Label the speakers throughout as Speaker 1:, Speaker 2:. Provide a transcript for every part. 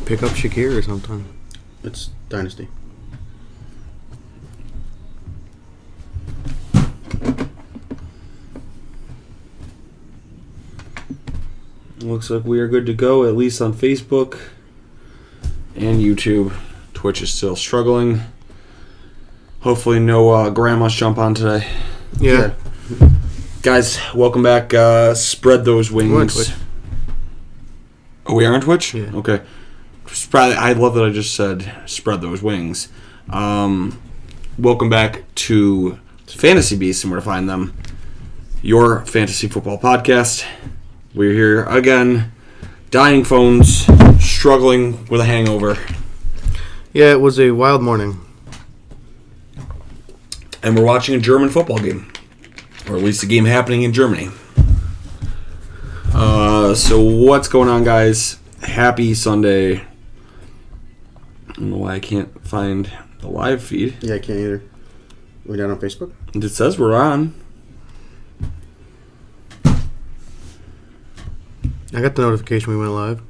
Speaker 1: Pick up Shakir or something.
Speaker 2: It's Dynasty.
Speaker 3: Looks like we are good to go, at least on Facebook and YouTube. Twitch is still struggling. Hopefully no grandmas jump on today.
Speaker 1: Yeah.
Speaker 3: Guys, welcome back. Spread those wings.
Speaker 1: We're on Twitch.
Speaker 3: Oh, we are on Twitch?
Speaker 1: Yeah.
Speaker 3: Okay. I love that I just said spread those wings. Welcome back to Fantasy Beasts and where to find them. Your fantasy football podcast. We're here again. Dying phones. Struggling with a hangover.
Speaker 1: Yeah, it was a wild morning.
Speaker 3: And we're watching a German football game. Or at least a game happening in Germany. So what's going on, guys? Happy Sunday. I don't know why I can't find the live feed.
Speaker 2: Yeah, I can't either. We're down on Facebook?
Speaker 3: It says we're on.
Speaker 1: I got the notification we went live.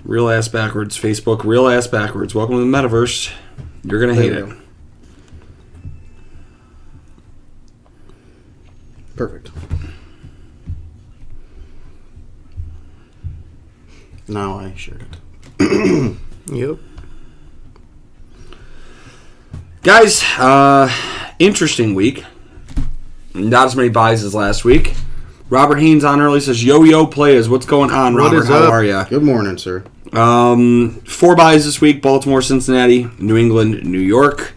Speaker 3: Real ass backwards. Facebook, real ass backwards. Welcome to the metaverse. You're going to hate it.
Speaker 2: Perfect. Now I shared it.
Speaker 1: Yep.
Speaker 3: Guys, interesting week. Not as many buys as last week. Robert Haynes on early says, yo players, what's going on,
Speaker 1: What
Speaker 3: Robert?
Speaker 1: is
Speaker 3: How
Speaker 1: up?
Speaker 3: are ya?
Speaker 2: Good morning, sir.
Speaker 3: 4 buys this week. Baltimore, Cincinnati, New England, New York.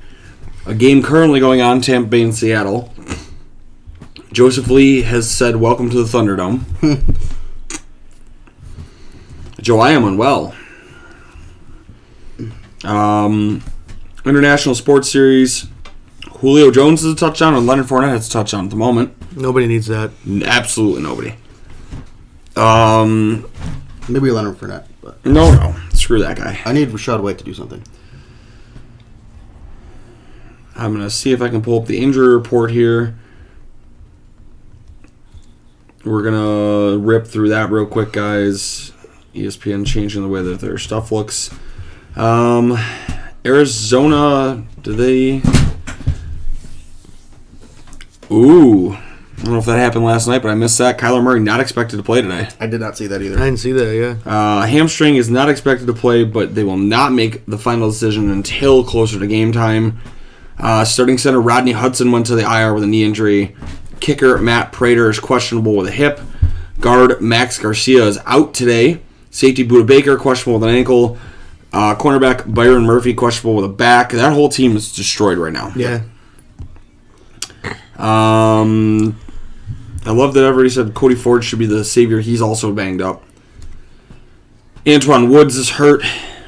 Speaker 3: A game currently going on, Tampa Bay and Seattle. Joseph Lee has said, welcome to the Thunderdome. Joe, I am unwell. International Sports Series. Julio Jones has a touchdown, and Leonard Fournette has a touchdown at the moment.
Speaker 1: Nobody needs that.
Speaker 3: Absolutely nobody.
Speaker 2: Maybe Leonard Fournette, but
Speaker 3: No. Screw that guy.
Speaker 2: I need Rashad White to do something.
Speaker 3: I'm going to see if I can pull up the injury report here. We're going to rip through that real quick, guys. ESPN changing the way that their stuff looks. Arizona, do they... Ooh. I don't know if that happened last night, but I missed that. Kyler Murray not expected to play today.
Speaker 2: I did not see that either.
Speaker 1: I didn't see that, yeah.
Speaker 3: Hamstring is not expected to play, but they will not make the final decision until closer to game time. Starting center Rodney Hudson went to the IR with a knee injury. Kicker Matt Prater is questionable with a hip. Guard Max Garcia is out today. Safety Budda Baker questionable with an ankle. Cornerback Byron Murphy questionable with a back. That whole team is destroyed right now.
Speaker 1: Yeah.
Speaker 3: I love that everybody said Cody Ford should be the savior. He's also banged up. Antoine Woods is hurt.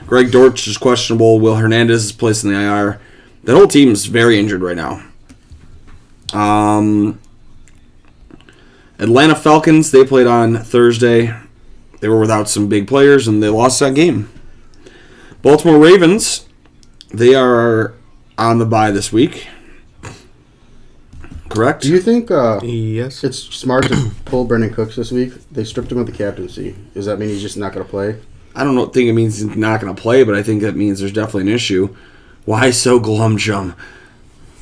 Speaker 3: Greg Dortch is questionable. Will Hernandez is placed in the IR. That whole team is very injured right now. Atlanta Falcons, they played on Thursday. They were without some big players, and they lost that game. Baltimore Ravens, they are on the bye this week. Correct?
Speaker 2: Do you think
Speaker 1: Yes.
Speaker 2: it's smart to pull Brendan Cooks this week? They stripped him of the captaincy. Does that mean he's just not going to play?
Speaker 3: I don't think it means he's not going to play, but I think that means there's definitely an issue. Why so glum, chum?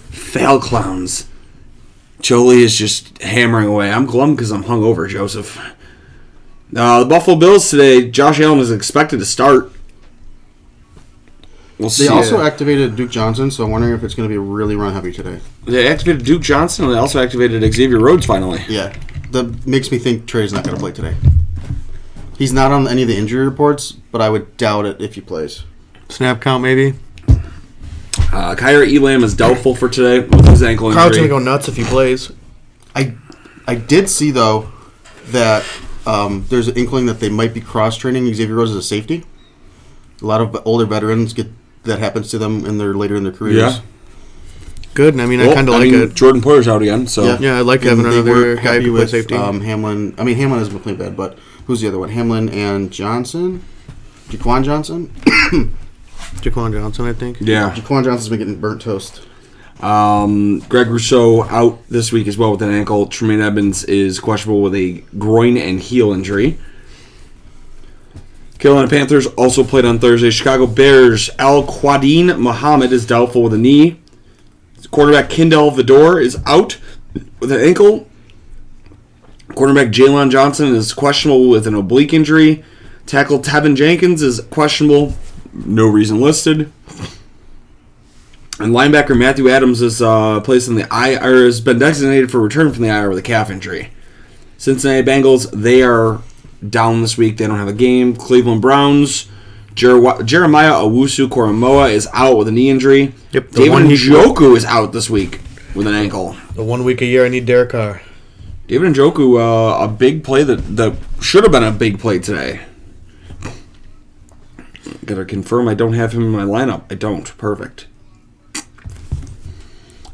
Speaker 3: Fail clowns. Jolie is just hammering away. I'm glum because I'm hungover, Joseph. The Buffalo Bills today, Josh Allen is expected to start. We'll see.
Speaker 2: They also activated Duke Johnson, so I'm wondering if it's going to be really run-heavy today.
Speaker 3: They activated Duke Johnson, and they also activated Xavier Rhodes finally.
Speaker 2: Yeah. That makes me think Trey's not going to play today. He's not on any of the injury reports, but I would doubt it if he plays.
Speaker 1: Snap count, maybe.
Speaker 3: Kyra Elam is doubtful for today with his ankle injury.
Speaker 1: Crowd's going to go nuts if he plays.
Speaker 2: I did see, though, that there's an inkling that they might be cross-training Xavier Rhodes as a safety. A lot of older veterans that happens to them later in their careers.
Speaker 3: Yeah.
Speaker 1: Good. I mean, I kind of like it.
Speaker 3: Jordan Poyer's out again, so
Speaker 1: Yeah, I like
Speaker 2: And
Speaker 1: having
Speaker 2: they
Speaker 1: another
Speaker 2: were
Speaker 1: guy
Speaker 2: happy
Speaker 1: who play
Speaker 2: with
Speaker 1: safety.
Speaker 2: Hamlin. I mean, Hamlin isn't playing bad, but who's the other one? Hamlin and Johnson? Jaquan Johnson?
Speaker 1: Jaquan Johnson, I think.
Speaker 3: yeah.
Speaker 2: Jaquan Johnson's been getting burnt toast.
Speaker 3: Greg Rousseau out this week as well with an ankle. Tremaine Edmonds is questionable with a groin and heel injury. Carolina Panthers also played on Thursday. Chicago Bears, Al-Quadin Muhammad is doubtful with a knee. Quarterback Kindle Vidor is out with an ankle. Quarterback Jalen Johnson is questionable with an oblique injury. Tackle Tevin Jenkins is questionable. No reason listed. And linebacker Matthew Adams is placed in the IR, has been designated for return from the IR with a calf injury. Cincinnati Bengals, they are down this week. They don't have a game. Cleveland Browns, Jeremiah Owusu-Koramoah is out with a knee injury.
Speaker 1: Yep.
Speaker 3: David Njoku is out this week with an ankle.
Speaker 1: The 1 week a year I need Derek Carr.
Speaker 3: David Njoku, a big play that should have been a big play today. Gotta confirm I don't have him in my lineup. I don't. Perfect.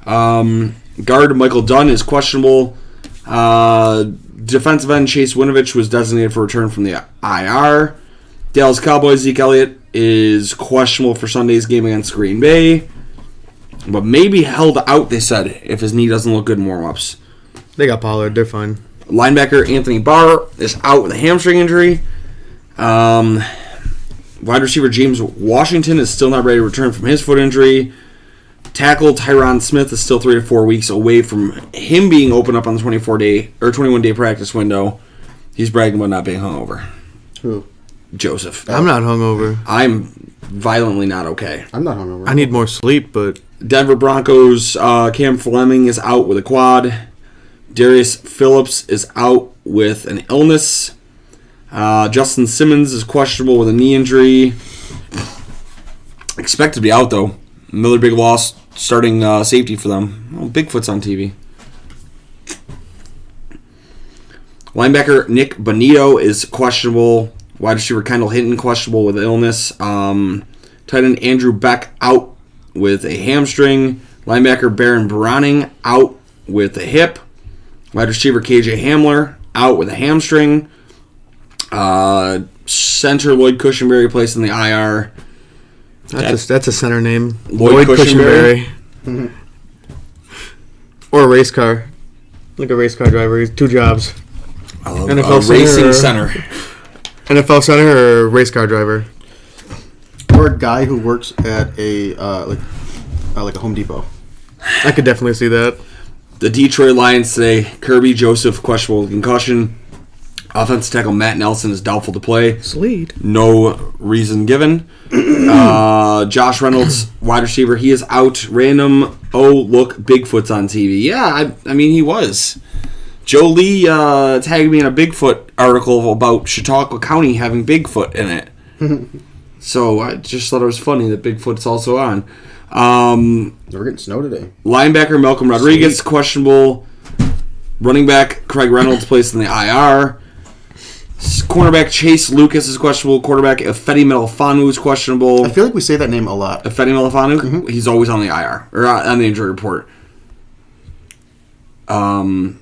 Speaker 3: Guard Michael Dunn is questionable. Defensive end Chase Winovich was designated for return from the IR. Dallas Cowboys Zeke Elliott is questionable for Sunday's game against Green Bay, but maybe held out, they said, if his knee doesn't look good in warm-ups.
Speaker 1: They got Pollard. They're fine.
Speaker 3: Linebacker Anthony Barr is out with a hamstring injury. Wide receiver James Washington is still not ready to return from his foot injury. Tackle Tyron Smith is still 3 to 4 weeks away from him being open up on the 21-day practice window. He's bragging about not being hungover.
Speaker 2: Who?
Speaker 3: Joseph.
Speaker 1: I'm not hungover.
Speaker 3: I'm violently not okay.
Speaker 2: I'm not hungover.
Speaker 1: I need more sleep, but
Speaker 3: Denver Broncos Cam Fleming is out with a quad. Darius Phillips is out with an illness. Justin Simmons is questionable with a knee injury. Expected to be out, though. Another big loss, starting safety for them. Oh, Bigfoot's on TV. Linebacker Nick Bonito is questionable. Wide receiver Kendall Hinton questionable with illness. Tight end Andrew Beck out with a hamstring. Linebacker Baron Browning out with a hip. Wide receiver KJ Hamler out with a hamstring. Center Lloyd Cushenberry placed in the IR.
Speaker 1: that's a center name.
Speaker 3: Lloyd Cushenberry.
Speaker 1: Or a race car. Like a race car driver. He's 2 jobs.
Speaker 3: NFL racing center.
Speaker 1: NFL center or race car driver.
Speaker 2: Or a guy who works at a like a Home Depot.
Speaker 1: I could definitely see that.
Speaker 3: The Detroit Lions today, Kirby Joseph questionable with concussion. Offensive tackle Matt Nelson is doubtful to play.
Speaker 1: Sleet.
Speaker 3: No reason given. Josh Reynolds, wide receiver, he is out. Random, look, Bigfoot's on TV. Yeah, I mean, he was. Joe Lee tagged me in a Bigfoot article about Chautauqua County having Bigfoot in it. So I just thought it was funny that Bigfoot's also on.
Speaker 2: We're getting snow today.
Speaker 3: Linebacker Malcolm Rodriguez, questionable. Running back Craig Reynolds placed in the IR. Cornerback Chase Lucas is questionable. Quarterback Ifedi Melifanu is questionable.
Speaker 2: I feel like we say that name a lot.
Speaker 3: Ifedi Melifanu? He's always on the IR. Or on the injury report. Hala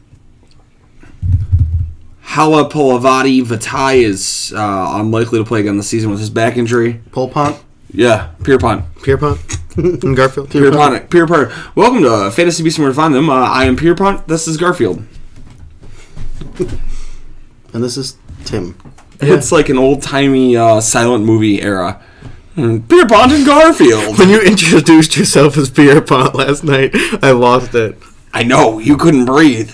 Speaker 3: Polavati Vitae is unlikely to play again this season with his back injury.
Speaker 2: Polpont?
Speaker 3: Yeah, Pierpont.
Speaker 1: And Garfield.
Speaker 3: Pierpont. Welcome to Fantasy Beasts and Where to Find Them. I am Pierpont. This is Garfield.
Speaker 2: And this is Tim.
Speaker 3: It's like an old-timey silent movie era. Pierpont and Garfield.
Speaker 1: When you introduced yourself as Pierpont last night, I lost it.
Speaker 3: I know, you couldn't breathe.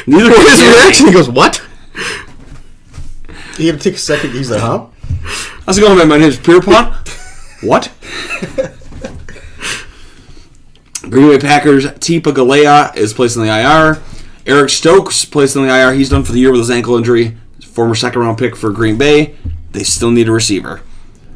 Speaker 3: Neither was
Speaker 1: His reaction, he goes, what?
Speaker 2: He had to take a second. He's like, huh?
Speaker 3: How's it going, man? My name's Pierpont. What? Green Bay Packers, Tipa Galea is placed in the IR. Eric Stokes placed in the IR. He's done for the year with his ankle injury. Former second-round pick for Green Bay. They still need a receiver.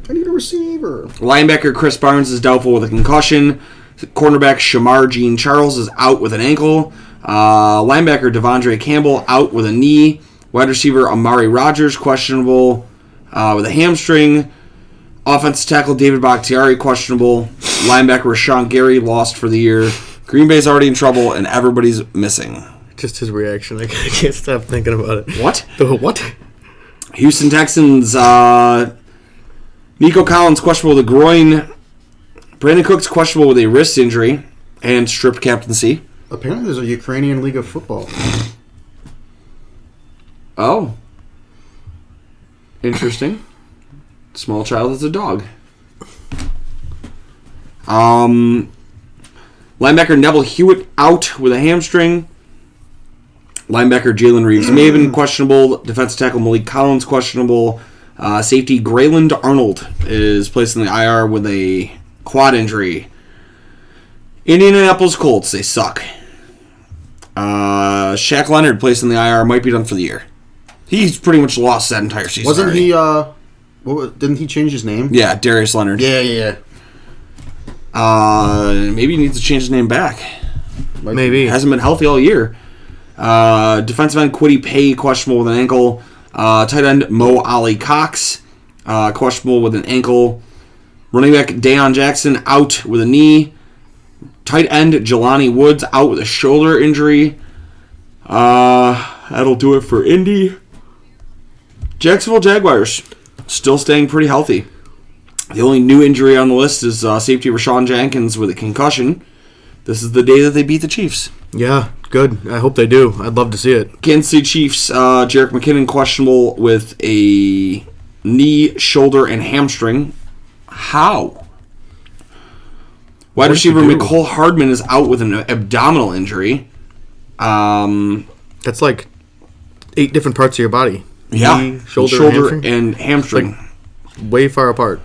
Speaker 2: I need a receiver.
Speaker 3: Linebacker Chris Barnes is doubtful with a concussion. Cornerback Shamar Jean Charles is out with an ankle. Linebacker Devondre Campbell out with a knee. Wide receiver Amari Rogers questionable with a hamstring. Offensive tackle David Bakhtiari questionable. Linebacker Rashawn Gary lost for the year. Green Bay's already in trouble and everybody's missing.
Speaker 1: Just his reaction. I can't stop thinking about it.
Speaker 3: What?
Speaker 1: What?
Speaker 3: Houston Texans, Nico Collins questionable with a groin. Brandon Cooks questionable with a wrist injury. and stripped captaincy.
Speaker 2: Apparently, there's a Ukrainian League of Football.
Speaker 3: Oh. Interesting. Small child is a dog. Linebacker Neville Hewitt out with a hamstring. Linebacker Jalen Reeves-Maven questionable. Defensive tackle Malik Collins questionable. Safety Grayland Arnold is placed in the IR with a quad injury. Indianapolis Colts, they suck. Shaq Leonard placed in the IR, might be done for the year. He's pretty much lost that entire season.
Speaker 2: Wasn't
Speaker 3: already.
Speaker 2: he? Didn't he change his name?
Speaker 3: Yeah, Darius Leonard.
Speaker 2: Yeah.
Speaker 3: Maybe he needs to change his name back.
Speaker 1: Maybe.
Speaker 3: Hasn't been healthy all year. Defensive end Kwity Paye, questionable with an ankle. Tight end Mo Ali Cox, questionable with an ankle. Running back Deion Jackson out with a knee. Tight end Jelani Woods out with a shoulder injury. That'll do it for Indy. Jacksonville Jaguars still staying pretty healthy. The only new injury on the list is safety Rashawn Jenkins with a concussion. This is the day that they beat the Chiefs.
Speaker 1: Yeah, good. I hope they do. I'd love to see it.
Speaker 3: Kansas City Chiefs, Jerick McKinnon questionable with a knee, shoulder, and hamstring. How? Wide receiver Mecole Hardman is out with an abdominal injury.
Speaker 1: That's like 8 different parts of your body.
Speaker 3: Yeah,
Speaker 1: Knee, shoulder,
Speaker 3: and hamstring.
Speaker 1: Like, way far apart.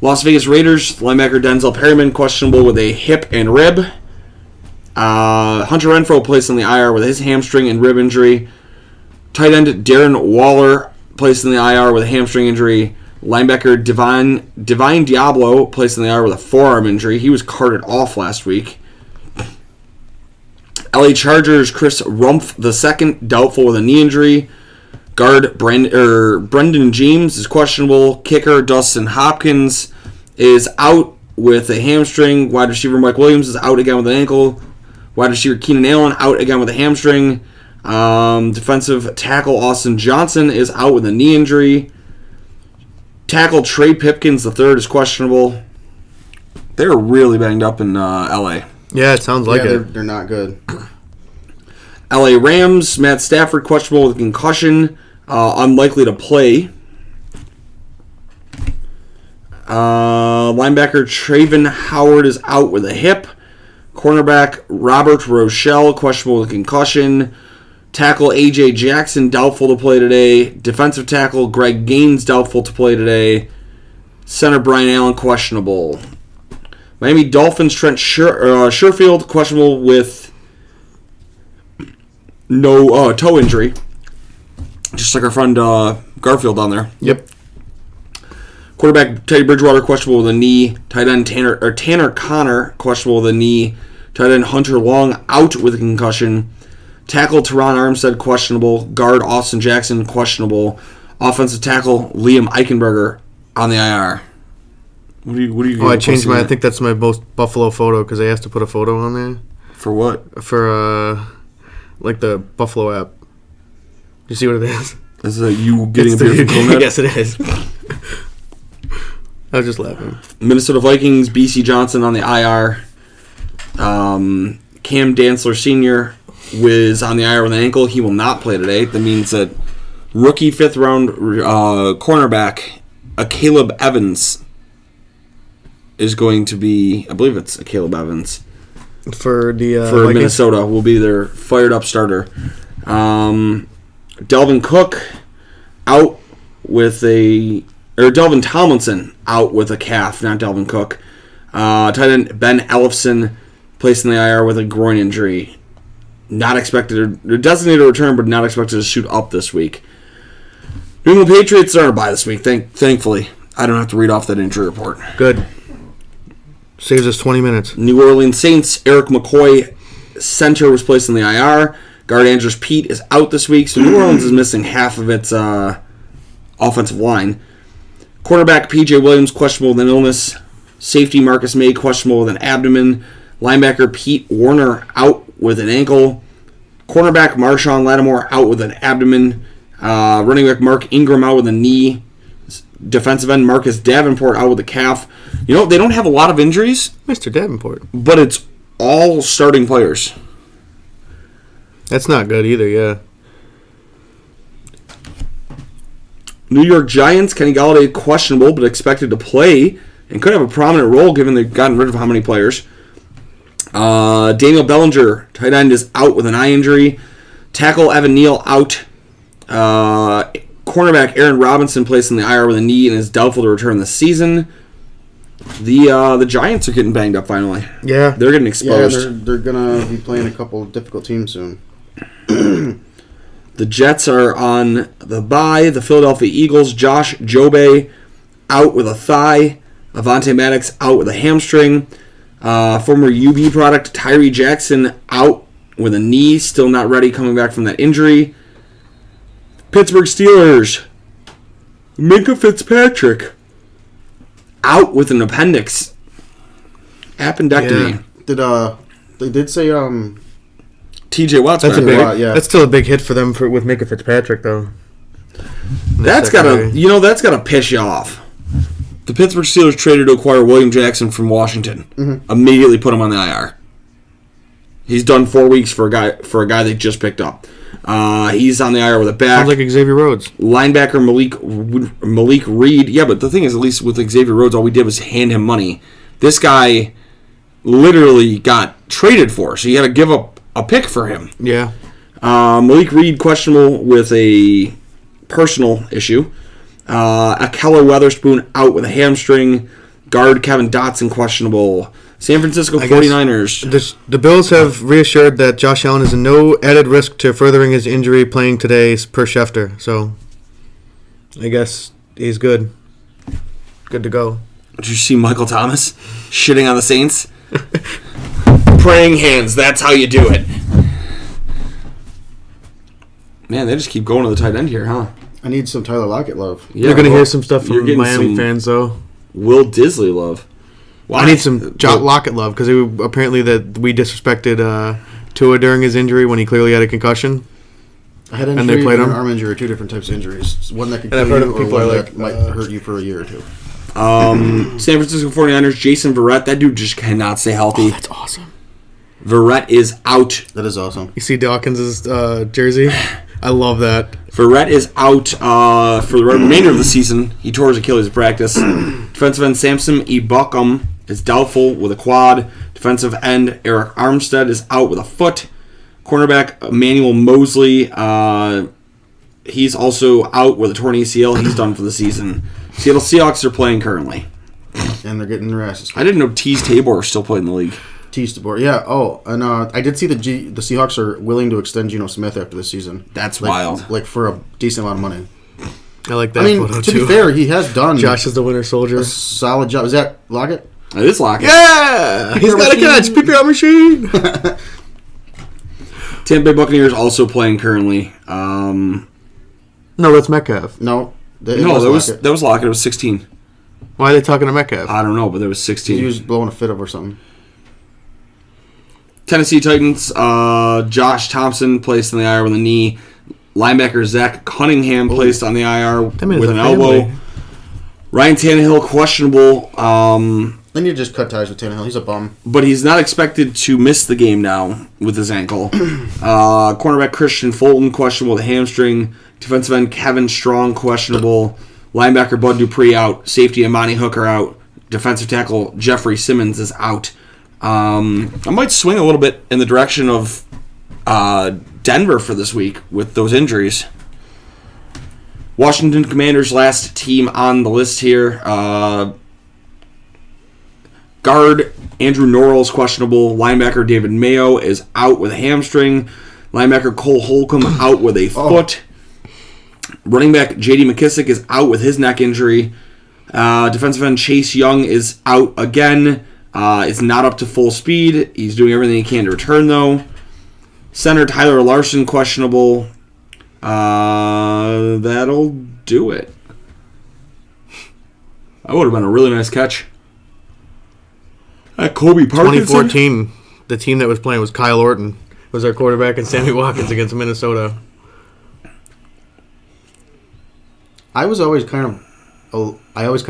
Speaker 3: Las Vegas Raiders, linebacker Denzel Perryman questionable with a hip and rib. Hunter Renfrow placed on the IR with his hamstring and rib injury. Tight end Darren Waller placed in the IR with a hamstring injury. Linebacker Divine Diablo placed in the IR with a forearm injury. He was carted off last week. LA Chargers Chris Rumpf II doubtful with a knee injury. Guard Brendan James is questionable. Kicker Dustin Hopkins is out with a hamstring. Wide receiver Mike Williams is out again with an ankle. Wide receiver Keenan Allen out again with a hamstring. Defensive tackle Austin Johnson is out with a knee injury. Tackle Trey Pipkins III is questionable. They're really banged up in LA.
Speaker 1: Yeah, it sounds like it.
Speaker 2: They're not good.
Speaker 3: LA Rams, Matt Stafford questionable with a concussion, unlikely to play. Linebacker Traven Howard is out with a hip. Cornerback Robert Rochelle questionable with a concussion. Tackle AJ Jackson doubtful to play today. Defensive tackle Greg Gaines doubtful to play today. Center Brian Allen questionable. Miami Dolphins Trent Sherfield questionable with no toe injury. Just like our friend Garfield down there.
Speaker 1: Yep.
Speaker 3: Quarterback Teddy Bridgewater questionable with a knee. Tight end Tanner Connor questionable with a knee. Tight end Hunter Long out with a concussion. Tackle Teron Armstead questionable. Guard Austin Jackson questionable. Offensive tackle Liam Eichenberger on the IR. What do you?
Speaker 1: I changed I think that's my most Buffalo photo because I asked to put a photo on there.
Speaker 3: For what?
Speaker 1: For like the Buffalo app. You see what it is?
Speaker 3: Is it you getting a beer from Conehead?
Speaker 1: Yes, it is. I was just laughing.
Speaker 3: Minnesota Vikings, BC Johnson on the IR. Cam Dantzler Sr. was on the IR with an ankle. He will not play today. That means that rookie 5th round cornerback Caleb Evans is going to be, I believe it's Caleb Evans.
Speaker 1: For the
Speaker 3: for
Speaker 1: Vikings?
Speaker 3: Minnesota will be their fired up starter. Delvin Cook out with Delvin Tomlinson out with a calf, not Delvin Cook. Tight end Ben Ellefson placed in the IR with a groin injury. Not expected, or designated to return, but not expected to suit up this week. New England Patriots are on a bye this week, thankfully. I don't have to read off that injury report.
Speaker 1: Good. Saves us 20 minutes.
Speaker 3: New Orleans Saints, Eric McCoy, center, was placed in the IR. Guard Andrews Pete is out this week, so New Orleans is missing half of its offensive line. Quarterback P.J. Williams, questionable with an illness. Safety Marcus May, questionable with an abdomen. Linebacker Pete Warner, out with an ankle. Cornerback Marshawn Lattimore, out with an abdomen. Running back Mark Ingram, out with a knee. Defensive end Marcus Davenport, out with a calf. You know, they don't have a lot of injuries,
Speaker 1: Mr. Davenport.
Speaker 3: but it's all starting players.
Speaker 1: That's not good either, yeah.
Speaker 3: New York Giants, Kenny Golladay questionable, but expected to play and could have a prominent role given they've gotten rid of how many players. Daniel Bellinger, tight end, is out with an eye injury. Tackle Evan Neal out. Cornerback Aaron Robinson placed in the IR with a knee and is doubtful to return this season. The Giants are getting banged up finally.
Speaker 1: Yeah.
Speaker 3: They're getting
Speaker 2: Yeah,
Speaker 3: exposed.
Speaker 2: they're gonna be playing a couple of difficult teams soon.
Speaker 3: The Jets are on the bye. The Philadelphia Eagles, Josh Jobe out with a thigh. Avonte Maddox out with a hamstring. Former UB product Tyree Jackson out with a knee, still not ready, coming back from that injury. Pittsburgh Steelers, Minkah Fitzpatrick out with an appendix. Appendectomy.
Speaker 2: Yeah. They did say
Speaker 3: TJ Watt's
Speaker 1: That's a
Speaker 3: back.
Speaker 1: big.
Speaker 2: Watt, yeah.
Speaker 1: That's still a big hit for them with Minkah Fitzpatrick, though.
Speaker 3: That's gotta piss you off. The Pittsburgh Steelers traded to acquire William Jackson from Washington. Immediately put him on the IR. He's done 4 weeks for a guy they just picked up. He's on the IR with a back.
Speaker 1: Sounds like Xavier Rhodes.
Speaker 3: Linebacker Malik Reed. Yeah, but the thing is, at least with Xavier Rhodes, all we did was hand him money. This guy literally got traded for, so you had to give up a pick for him.
Speaker 1: Yeah.
Speaker 3: Malik Reed questionable with a personal issue. Akeller Weatherspoon out with a hamstring. Guard Kevin Dotson questionable. San Francisco 49ers.
Speaker 1: The Bills have reassured that Josh Allen is in no added risk to furthering his injury playing today per Schefter. So, I guess he's good. Good to go.
Speaker 3: Did you see Michael Thomas shitting on the Saints? Praying hands, that's how you do it. Man, they just keep going to the tight end here, huh?
Speaker 2: I need some Tyler Lockett love.
Speaker 3: Yeah,
Speaker 1: You're going to
Speaker 3: well,
Speaker 1: hear some stuff
Speaker 3: you're
Speaker 1: from
Speaker 3: getting
Speaker 1: Miami
Speaker 3: some
Speaker 1: fans, though.
Speaker 3: Will Disley love. Why?
Speaker 1: I need some Lockett love because apparently that we disrespected Tua during his injury when he clearly had a concussion.
Speaker 2: I had an
Speaker 1: And they
Speaker 2: injury
Speaker 1: played
Speaker 2: and an
Speaker 1: him?
Speaker 2: arm injury, two different types of injuries. One that could
Speaker 1: And I've
Speaker 2: kill
Speaker 1: heard
Speaker 2: you
Speaker 1: of
Speaker 2: or
Speaker 1: people
Speaker 2: one
Speaker 1: are
Speaker 2: that
Speaker 1: like,
Speaker 2: might hurt you for a year or two.
Speaker 3: San Francisco 49ers, Jason Verrett. That dude just cannot stay healthy.
Speaker 1: That's awesome.
Speaker 3: Verrett is out.
Speaker 2: That is awesome.
Speaker 1: You see Dawkins' jersey? I love that.
Speaker 3: Verrett is out for the remainder of the season. He tore his Achilles at practice. Defensive end Samson Ibukam is doubtful with a quad. Defensive end Eric Armstead is out with a foot. Cornerback Emmanuel Mosley, he's also out with a torn ACL. He's done for the season. Seattle Seahawks are playing currently.
Speaker 2: And they're getting their asses.
Speaker 3: I didn't know Tease Tabor still played in the league.
Speaker 2: Tease the board. Yeah. Oh, and I did see the Seahawks are willing to extend Geno Smith after this season.
Speaker 3: That's wild.
Speaker 2: Like for a decent amount of money.
Speaker 1: I like that
Speaker 2: I mean,
Speaker 1: photo,
Speaker 2: to
Speaker 1: too.
Speaker 2: be fair, he has done
Speaker 1: Josh is the winter soldier.
Speaker 2: a solid job. Is that Lockett?
Speaker 3: It is Lockett.
Speaker 1: Yeah! He's got a catch. PPR machine.
Speaker 3: Tampa Bay Buccaneers also playing currently.
Speaker 1: No, that's Metcalf.
Speaker 2: No.
Speaker 3: No, that was Lockett. It was 16.
Speaker 1: Why are they talking to Metcalf?
Speaker 3: I don't know, but there was 16.
Speaker 2: He was blowing a fit of or something.
Speaker 3: Tennessee Titans, Josh Thompson placed on the IR with a knee. Linebacker Zach Cunningham placed on the IR
Speaker 1: man is
Speaker 3: with
Speaker 1: a
Speaker 3: an
Speaker 1: family.
Speaker 3: elbow. Ryan Tannehill questionable,
Speaker 2: Then you just cut ties with Tannehill. He's a bum.
Speaker 3: but he's not expected to miss the game now with his ankle. Cornerback Christian Fulton questionable with a hamstring. Defensive end Kevin Strong questionable. Linebacker Bud Dupree out. Safety Amani Hooker out. Defensive tackle Jeffrey Simmons is out. I might swing a little bit in the direction of Denver for this week with those injuries. Washington Commanders, last team on the list here. Guard Andrew Norrell's questionable. Linebacker David Mayo is out with a hamstring. Linebacker Cole Holcomb out with a foot. Running back J.D. McKissick is out with his neck injury. Defensive end Chase Young is out again. It's not up to full speed. He's doing everything he can to return, though. Center Tyler Larson, questionable. That'll do it. That would have been a really nice catch. Kobe Parkinson.
Speaker 1: 2014, the team that was playing was Kyle Orton. Was our quarterback and Sammy Watkins against Minnesota.
Speaker 2: I always kind of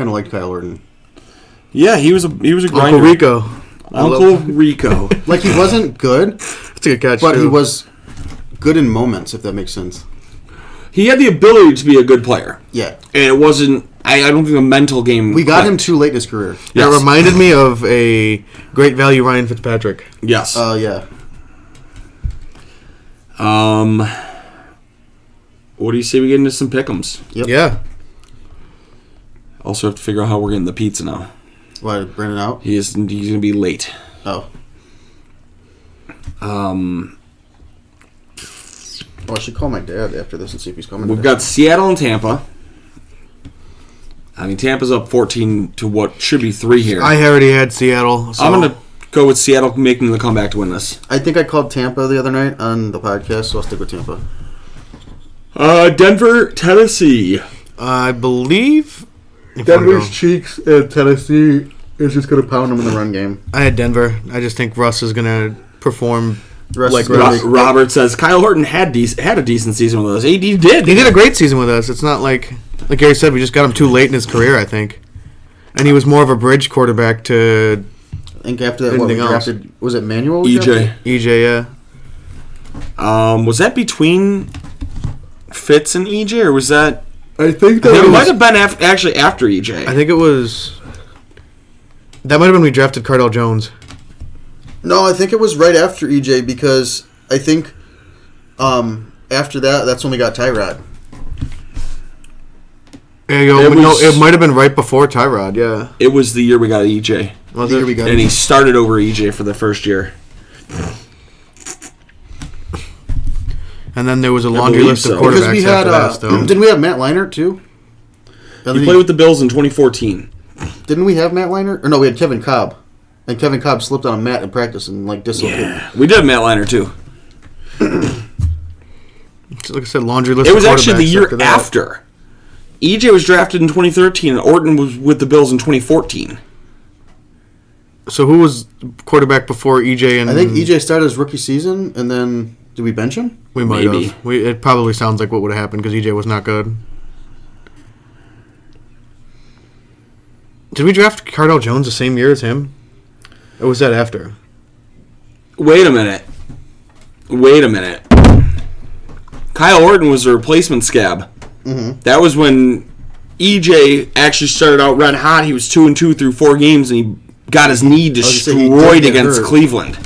Speaker 2: liked Kyle Orton.
Speaker 3: Yeah, he was a grinder.
Speaker 1: Uncle Rico.
Speaker 3: Uncle Rico.
Speaker 2: Like, he wasn't good,
Speaker 1: That's a good catch,
Speaker 2: but
Speaker 1: too.
Speaker 2: he was good in moments, if that makes sense.
Speaker 3: He had the ability to be a good player.
Speaker 2: Yeah.
Speaker 3: And it wasn't... I don't think a mental game...
Speaker 2: We got him
Speaker 3: clicked.
Speaker 2: too late in his career.
Speaker 1: That
Speaker 3: Yes.
Speaker 1: reminded me of a great value Ryan Fitzpatrick.
Speaker 3: Yes.
Speaker 2: Yeah.
Speaker 3: What do you say we get into some pick'ems?
Speaker 2: Yep.
Speaker 1: Yeah.
Speaker 3: Also have to figure out how we're getting the pizza now.
Speaker 2: What, Brandon out?
Speaker 3: He's going to be late.
Speaker 2: Oh. I should call my dad after this and see if he's coming.
Speaker 3: We've
Speaker 2: today.
Speaker 3: got Seattle and Tampa. I mean, Tampa's up 14 to what should be 3 here.
Speaker 1: I already had Seattle. So
Speaker 3: I'm going to go with Seattle making the comeback to win this.
Speaker 2: I think I called Tampa the other night on the podcast, so I'll stick with Tampa.
Speaker 3: Denver, Tennessee.
Speaker 1: I believe...
Speaker 2: Denver's cheeks and Tennessee is just going to pound them in the run game.
Speaker 1: I had Denver. I just think Russ is going to perform
Speaker 2: Russ
Speaker 1: like
Speaker 2: is gonna
Speaker 1: Russ.
Speaker 2: make-
Speaker 3: Robert says Kyle Horton had a decent season with us. AD did.
Speaker 1: He did a great season with us. It's not like Gary said, we just got him too late in his career, I think. And he was more of a bridge quarterback to
Speaker 2: I think after that, what we
Speaker 1: Anything else?
Speaker 2: drafted, was it Manuel? we
Speaker 3: EJ.
Speaker 2: drafted?
Speaker 1: EJ, yeah.
Speaker 3: Was that between Fitz and EJ, or was that?
Speaker 2: I think
Speaker 3: It might have been actually after EJ.
Speaker 1: I think it was... That might have been when we drafted Cardell Jones.
Speaker 2: No, I think it was right after EJ because I think after that, that's when we got Tyrod.
Speaker 1: There you go.
Speaker 3: It
Speaker 1: No,
Speaker 3: was-
Speaker 1: it might have been right before Tyrod, yeah.
Speaker 3: It was the year we got EJ,
Speaker 1: Was
Speaker 2: The year
Speaker 1: it?
Speaker 2: we got
Speaker 3: and he started over EJ for the first year.
Speaker 1: And then there was a laundry
Speaker 3: believe
Speaker 1: list of
Speaker 3: so.
Speaker 1: quarterbacks
Speaker 2: Because we had,
Speaker 1: after that, though.
Speaker 2: didn't we have Matt Leinart too? And
Speaker 3: He
Speaker 2: then
Speaker 3: played with the Bills in 2014.
Speaker 2: didn't we have Matt Leinart? Or no, we had Kevin Cobb. And Kevin Cobb slipped on a mat in practice and like dislocated.
Speaker 3: Yeah, we did have Matt Leinart too.
Speaker 1: Like I said, laundry list
Speaker 3: It
Speaker 1: of
Speaker 3: was actually the
Speaker 1: quarterbacks
Speaker 3: year
Speaker 1: after that.
Speaker 3: after. EJ was drafted in 2013, and Orton was with the Bills in 2014.
Speaker 1: So who was quarterback before EJ and...
Speaker 2: I think EJ started his rookie season, and then did we bench him?
Speaker 1: We might
Speaker 3: Maybe.
Speaker 1: have. It probably sounds like what would have happened because EJ was not good. Did we draft Cardell Jones the same year as him? Or was that after?
Speaker 3: Wait a minute. Kyle Orton was a replacement scab.
Speaker 2: Mm-hmm.
Speaker 3: That was when EJ actually started out red hot. He was 2-2 through 4 games, and he got his knee
Speaker 2: gonna say, he did
Speaker 3: destroyed
Speaker 2: get
Speaker 3: against
Speaker 2: hurt.
Speaker 3: Cleveland.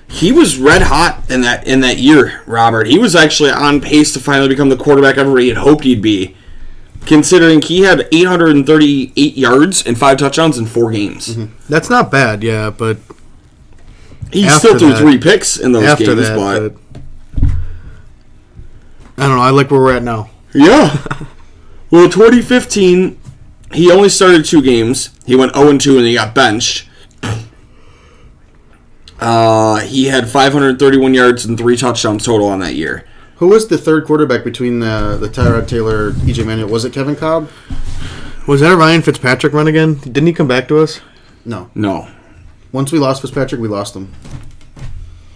Speaker 3: He was red hot in that year, Robert. He was actually on pace to finally become the quarterback everybody had hoped he'd be, considering he had 838 yards and 5 touchdowns in 4 games.
Speaker 2: Mm-hmm.
Speaker 1: That's not bad, yeah, but
Speaker 3: He
Speaker 1: After
Speaker 3: still threw
Speaker 1: that-
Speaker 3: 3 picks in those
Speaker 1: after
Speaker 3: games,
Speaker 1: that...
Speaker 3: but
Speaker 1: I don't know. I like where we're at now.
Speaker 3: yeah. Well, 2015, he only started 2 games. He went 0-2 and he got benched. He had 531 yards and 3 touchdowns total on that year.
Speaker 2: Who was the third quarterback between the Tyrod Taylor, EJ Manuel? Was it Kevin Cobb?
Speaker 1: Was that a Ryan Fitzpatrick run again? Didn't he come back to us?
Speaker 2: No.
Speaker 3: No.
Speaker 2: Once we lost Fitzpatrick, we lost him.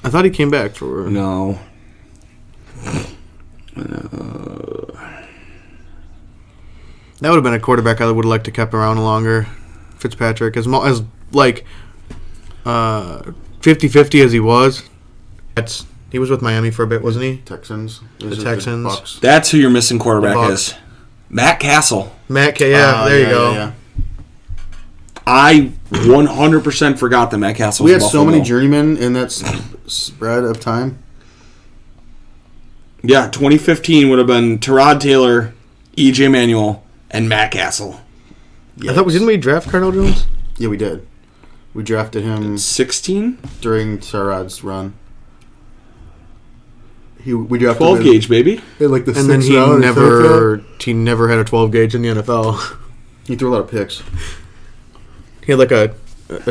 Speaker 1: I thought he came back for...
Speaker 3: No.
Speaker 1: That would have been a quarterback I would have liked to kept around longer. Fitzpatrick. As 50-50 as he was. He was with Miami for a bit, wasn't he?
Speaker 2: Texans.
Speaker 1: The Texans.
Speaker 2: Bucks.
Speaker 3: That's who your missing quarterback
Speaker 1: The Bucs.
Speaker 3: is. Matt Castle.
Speaker 1: Matt K. Yeah, there you go.
Speaker 2: Yeah.
Speaker 3: I 100% forgot that Matt Castle was
Speaker 2: We had so
Speaker 3: Buffalo
Speaker 2: many
Speaker 3: Bill.
Speaker 2: journeymen in that spread of time.
Speaker 3: Yeah, 2015 would have been Tyrod Taylor, EJ Manuel, and Matt Castle.
Speaker 1: I thought didn't we draft Cardell Jones?
Speaker 2: Yeah, we did. We drafted him
Speaker 3: 16?
Speaker 2: during Tyrod's run. We drafted
Speaker 3: 12
Speaker 2: him
Speaker 3: gauge, baby.
Speaker 2: in like the
Speaker 1: And then
Speaker 2: sixth round or seventh round.
Speaker 1: he never had a 12 gauge in the NFL.
Speaker 2: He threw a lot of picks.
Speaker 1: He had like a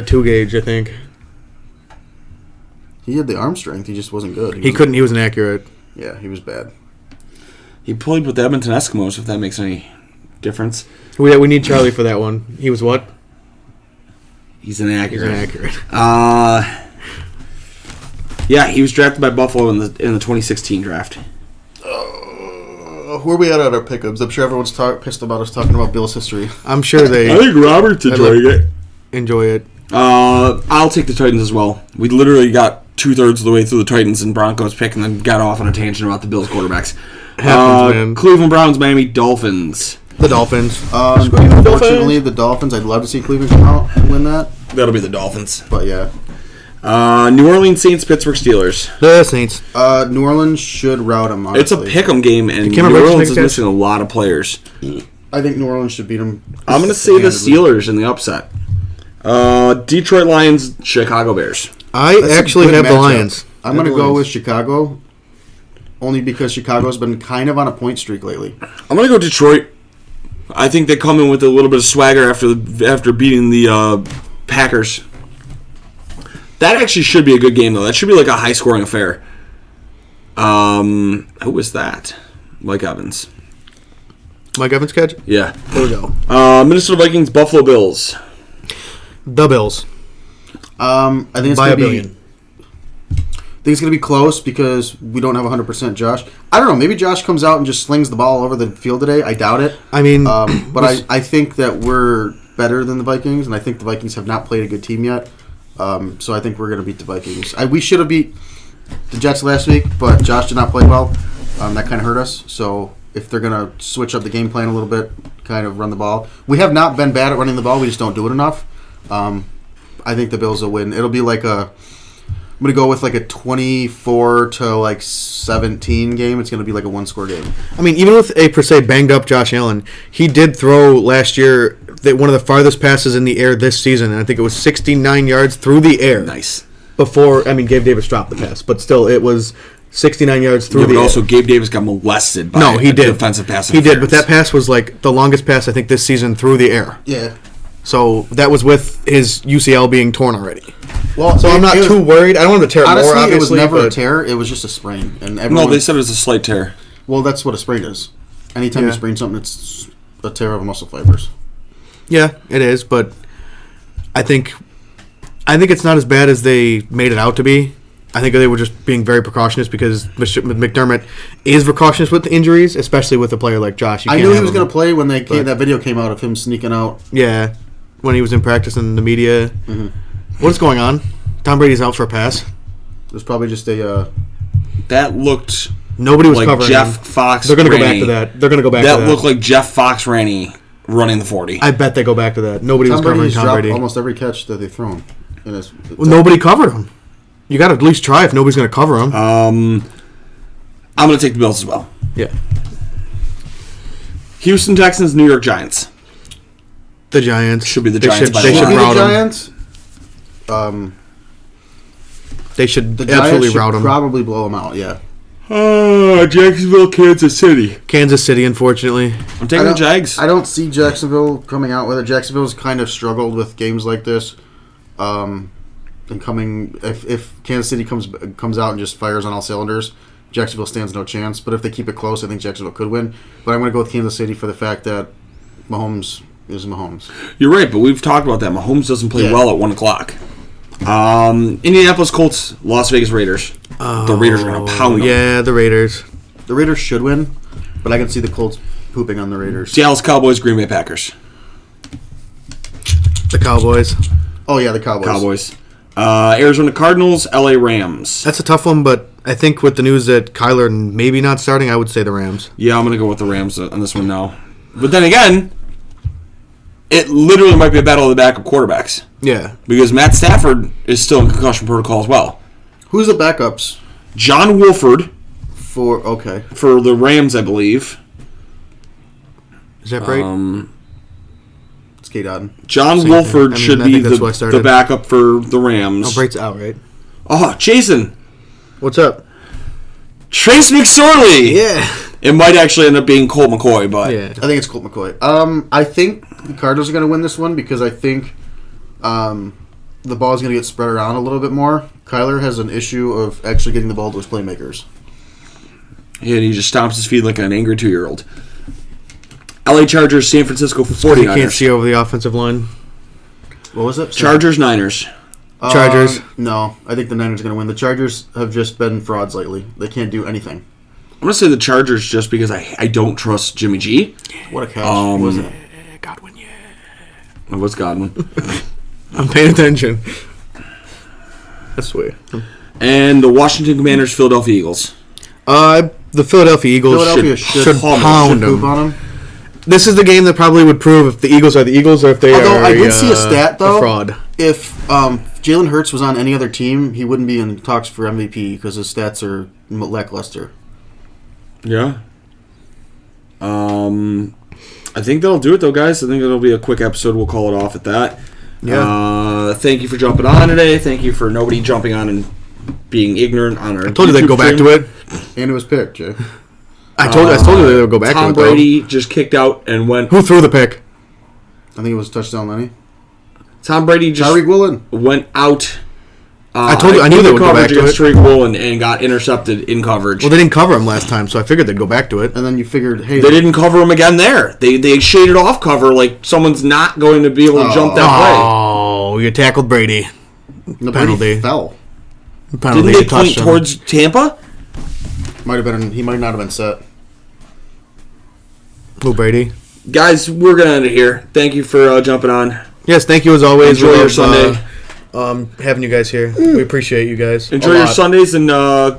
Speaker 1: 2 gauge, I think.
Speaker 2: He had the arm strength. He just wasn't good.
Speaker 1: He couldn't. He was inaccurate.
Speaker 2: Yeah, he was bad.
Speaker 3: He played with the Edmonton Eskimos, if that makes any difference.
Speaker 1: We need Charlie for that one. He was what?
Speaker 3: He's inaccurate.
Speaker 1: He's inaccurate.
Speaker 3: Yeah, he was drafted by Buffalo in the 2016 draft.
Speaker 2: Where are we at on our pickups? I'm sure everyone's pissed about us talking about Bills history.
Speaker 1: I'm sure
Speaker 3: I
Speaker 1: they
Speaker 3: think Robert's enjoying it.
Speaker 1: enjoy it.
Speaker 3: I'll take the Titans as well. We literally got 2/3 of the way through the Titans and Broncos pick and then got off on a tangent about the Bills quarterbacks.
Speaker 1: Happens, man.
Speaker 3: Cleveland Browns, Miami Dolphins.
Speaker 1: The Dolphins.
Speaker 2: Unfortunately, the Dolphins. I'd love to see Cleveland come out and win that,
Speaker 3: That'll be the Dolphins.
Speaker 2: but yeah,
Speaker 3: New Orleans Saints, Pittsburgh Steelers.
Speaker 1: The Saints.
Speaker 2: New Orleans should rout them.
Speaker 3: It's a pick'em game, and New
Speaker 1: Cameron Brate
Speaker 3: Orleans is
Speaker 1: make a
Speaker 3: missing a lot of players.
Speaker 2: I think New Orleans should beat them.
Speaker 3: I'm going to say the Steelers in the upset. Detroit Lions, Chicago Bears.
Speaker 1: I
Speaker 2: That's a
Speaker 1: actually
Speaker 2: good
Speaker 1: have the
Speaker 2: matchup.
Speaker 1: Lions.
Speaker 2: I'm going to go with Chicago, only because Chicago's been kind of on a point streak lately.
Speaker 3: I'm going to go Detroit. I think they come in with a little bit of swagger after beating the Packers. That actually should be a good game, though. That should be like a high-scoring affair. Who was that? Mike Evans.
Speaker 1: Mike Evans catch?
Speaker 3: Yeah.
Speaker 1: There we go.
Speaker 3: Minnesota Vikings, Buffalo Bills.
Speaker 1: The Bills.
Speaker 2: I think it's
Speaker 1: By
Speaker 2: going
Speaker 1: a
Speaker 2: to be.
Speaker 1: billion.
Speaker 2: I think it's going to be close because we don't have 100% Josh. I don't know. Maybe Josh comes out and just slings the ball all over the field today. I doubt it.
Speaker 1: I mean,
Speaker 2: But I think that we're better than the Vikings, and I think the Vikings have not played a good team yet. So I think we're going to beat the Vikings. We should have beat the Jets last week, but Josh did not play well. That kind of hurt us. So if they're going to switch up the game plan a little bit, kind of run the ball. We have not been bad at running the ball. We just don't do it enough. I think the Bills will win. It'll be like I'm going to go with like a 24 to like 17 game. It's going to be like a one-score game.
Speaker 1: I mean, even with a per se banged up Josh Allen, he did throw last year one of the farthest passes in the air this season, and I think it was 69 yards through the air.
Speaker 3: Nice.
Speaker 1: Before, I mean, Gabe Davis dropped the pass, but still, it was 69 yards through
Speaker 3: Yeah,
Speaker 1: the
Speaker 3: but
Speaker 1: air.
Speaker 3: also Gabe Davis got molested by
Speaker 1: No, he
Speaker 3: a
Speaker 1: did.
Speaker 3: defensive pass
Speaker 1: He did, but
Speaker 3: interference.
Speaker 1: that pass was like the longest pass I think this season through the air.
Speaker 2: Yeah.
Speaker 1: So that was with his UCL being torn already.
Speaker 2: Well,
Speaker 1: So I'm not
Speaker 2: it was-
Speaker 1: too worried. I don't want to tear it
Speaker 2: Honestly,
Speaker 1: more, obviously.
Speaker 2: it was never a
Speaker 1: but
Speaker 2: tear. It was just a sprain. And
Speaker 3: No,
Speaker 2: everyone,
Speaker 3: they said it was a slight tear.
Speaker 2: well, that's what a sprain is. Anytime you
Speaker 1: Yeah.
Speaker 2: sprain something, it's a tear of muscle fibers.
Speaker 1: Yeah, it is, but I think it's not as bad as they made it out to be. I think they were just being very precautious because McDermott is precautious with injuries, especially with a player like Josh. You
Speaker 2: I
Speaker 1: can't
Speaker 2: knew he
Speaker 1: have
Speaker 2: was
Speaker 1: him-
Speaker 2: going to play when
Speaker 1: but-
Speaker 2: that video came out of him sneaking out.
Speaker 1: Yeah, when he was in practice in the media.
Speaker 2: Mm-hmm.
Speaker 1: What is going on? Tom Brady's out for a pass.
Speaker 2: It was probably just a.
Speaker 3: That looked
Speaker 1: Nobody was
Speaker 3: like
Speaker 1: covering
Speaker 3: Jeff
Speaker 1: him.
Speaker 3: Fox.
Speaker 1: They're going to go back
Speaker 3: Granny.
Speaker 1: to that. They're going to go back to
Speaker 3: That
Speaker 1: that.
Speaker 3: looked like Jeff Fox Ranny running the 40.
Speaker 1: I bet they go back to that. Nobody was
Speaker 2: Tom Brady
Speaker 1: covering
Speaker 2: has
Speaker 1: Tom
Speaker 2: dropped
Speaker 1: Brady.
Speaker 2: almost every catch that they've thrown. In his,
Speaker 1: Well, nobody covered him. You got to at least try if nobody's going to cover him.
Speaker 3: I'm going to take the Bills as well.
Speaker 1: Yeah.
Speaker 3: Houston Texans, New York Giants.
Speaker 1: The Giants.
Speaker 3: Should be the
Speaker 1: They
Speaker 3: Giants
Speaker 1: should-
Speaker 3: by
Speaker 1: They
Speaker 3: a
Speaker 1: should
Speaker 3: lot.
Speaker 2: Maybe the
Speaker 1: rout them.
Speaker 2: Giants.
Speaker 1: They should
Speaker 2: The Giants
Speaker 1: absolutely
Speaker 2: should
Speaker 1: rout them.
Speaker 2: probably blow them out. Yeah.
Speaker 3: Jacksonville, Kansas City.
Speaker 1: Kansas City, unfortunately.
Speaker 3: I'm taking the Jags.
Speaker 2: I don't see Jacksonville coming out with it. Jacksonville's kind of struggled with games like this. And coming if Kansas City comes out and just fires on all cylinders, Jacksonville stands no chance. But if they keep it close, I think Jacksonville could win. But I'm going to go with Kansas City for the fact that Mahomes is Mahomes.
Speaker 3: You're right, but we've talked about that. Mahomes doesn't play
Speaker 2: Yeah.
Speaker 3: well at 1 o'clock. Indianapolis Colts, Las Vegas Raiders. The Raiders are going to pound them.
Speaker 1: Yeah, the Raiders.
Speaker 2: The Raiders should win, but I can see the Colts pooping on the Raiders.
Speaker 3: Dallas Cowboys, Green Bay Packers.
Speaker 1: The Cowboys.
Speaker 2: Oh yeah, the Cowboys.
Speaker 3: Cowboys. Arizona Cardinals, LA Rams.
Speaker 1: That's a tough one, but I think with the news that Kyler maybe not starting, I would say the Rams.
Speaker 3: Yeah, I'm going to go with the Rams on this one now. But then again, it literally might be a battle of the backup quarterbacks.
Speaker 1: Yeah.
Speaker 3: Because Matt Stafford is still in concussion protocol as well.
Speaker 2: Who's the backups
Speaker 3: John Wolford
Speaker 2: for? Okay,
Speaker 3: for the Rams, I believe.
Speaker 1: Is that right?
Speaker 2: it's Kate Otten.
Speaker 3: John
Speaker 1: Same
Speaker 3: Wolford
Speaker 1: thing. I mean,
Speaker 3: should
Speaker 1: I
Speaker 3: be
Speaker 1: think that's why I started.
Speaker 3: the backup for the Rams.
Speaker 1: Oh, Brate's out, right?
Speaker 3: Oh, Jason.
Speaker 1: What's up?
Speaker 3: Trace McSorley.
Speaker 1: Yeah.
Speaker 3: It might actually end up being Colt McCoy, but
Speaker 1: Yeah.
Speaker 2: I think it's Colt McCoy. I think the Cardinals are going to win this one because I think the ball is going to get spread around a little bit more. Kyler has an issue of actually getting the ball to his playmakers.
Speaker 3: and he just stomps his feet like an angry 2-year-old. LA Chargers, San Francisco
Speaker 1: You can't
Speaker 3: 49ers.
Speaker 1: see over the offensive line.
Speaker 2: What was it?
Speaker 3: Chargers, Niners.
Speaker 1: Chargers.
Speaker 2: No, I think the Niners are going to win. The Chargers have just been frauds lately. They can't do anything.
Speaker 3: I'm going to say the Chargers just because I don't trust Jimmy G.
Speaker 2: What a catch. Was it?
Speaker 1: Godwin, yeah.
Speaker 3: What's Godwin?
Speaker 1: I'm paying attention. That's sweet.
Speaker 3: And the Washington Commanders, Philadelphia Eagles.
Speaker 1: The Philadelphia Eagles
Speaker 2: Philadelphia
Speaker 1: should
Speaker 2: should
Speaker 1: pound
Speaker 2: poop
Speaker 1: them.
Speaker 2: on him.
Speaker 1: This is the game that probably would prove if the Eagles are the Eagles or if they
Speaker 2: Although
Speaker 1: are
Speaker 2: I did see a stat, though.
Speaker 1: a fraud.
Speaker 2: If Jalen Hurts was on any other team, he wouldn't be in talks for MVP because his stats are lackluster.
Speaker 3: Yeah. I think that'll do it, though, guys. I think it'll be a quick episode. We'll call it off at that.
Speaker 1: Yeah.
Speaker 3: Thank you for jumping on today. Thank you for nobody jumping on and being ignorant on our
Speaker 1: I told you they'd go back to it.
Speaker 2: And it was picked, Jay.
Speaker 1: I told you they would go back
Speaker 3: Tom
Speaker 1: to it, though.
Speaker 3: Brady just kicked out and went.
Speaker 1: Who threw the pick?
Speaker 2: I think it was touchdown Lenny.
Speaker 3: Tom Brady just
Speaker 2: Tyreek Woolen.
Speaker 3: went out.
Speaker 1: I told you, I knew they would go back to it.
Speaker 3: against Tyreek Woolen and got intercepted in coverage.
Speaker 1: Well, they didn't cover him last time, so I figured they'd go back to it.
Speaker 2: And then you figured, hey,
Speaker 3: They didn't cover him again there. They shaded off cover like someone's not going to be able to jump that way.
Speaker 1: Oh, you tackled Brady.
Speaker 2: the
Speaker 1: penalty.
Speaker 2: Brady fell.
Speaker 1: Penalty,
Speaker 3: Didn't they point
Speaker 1: touchdown.
Speaker 3: towards Tampa?
Speaker 2: Might have been. He might not have been set.
Speaker 1: Who, Brady?
Speaker 3: Guys, we're going to end it here. Thank you for jumping on.
Speaker 1: Yes, thank you as always.
Speaker 3: Enjoy
Speaker 1: We
Speaker 3: your
Speaker 1: love,
Speaker 3: Sunday.
Speaker 1: Having you guys here. We appreciate you guys.
Speaker 3: Enjoy
Speaker 1: a
Speaker 3: your
Speaker 1: lot.
Speaker 3: Sundays and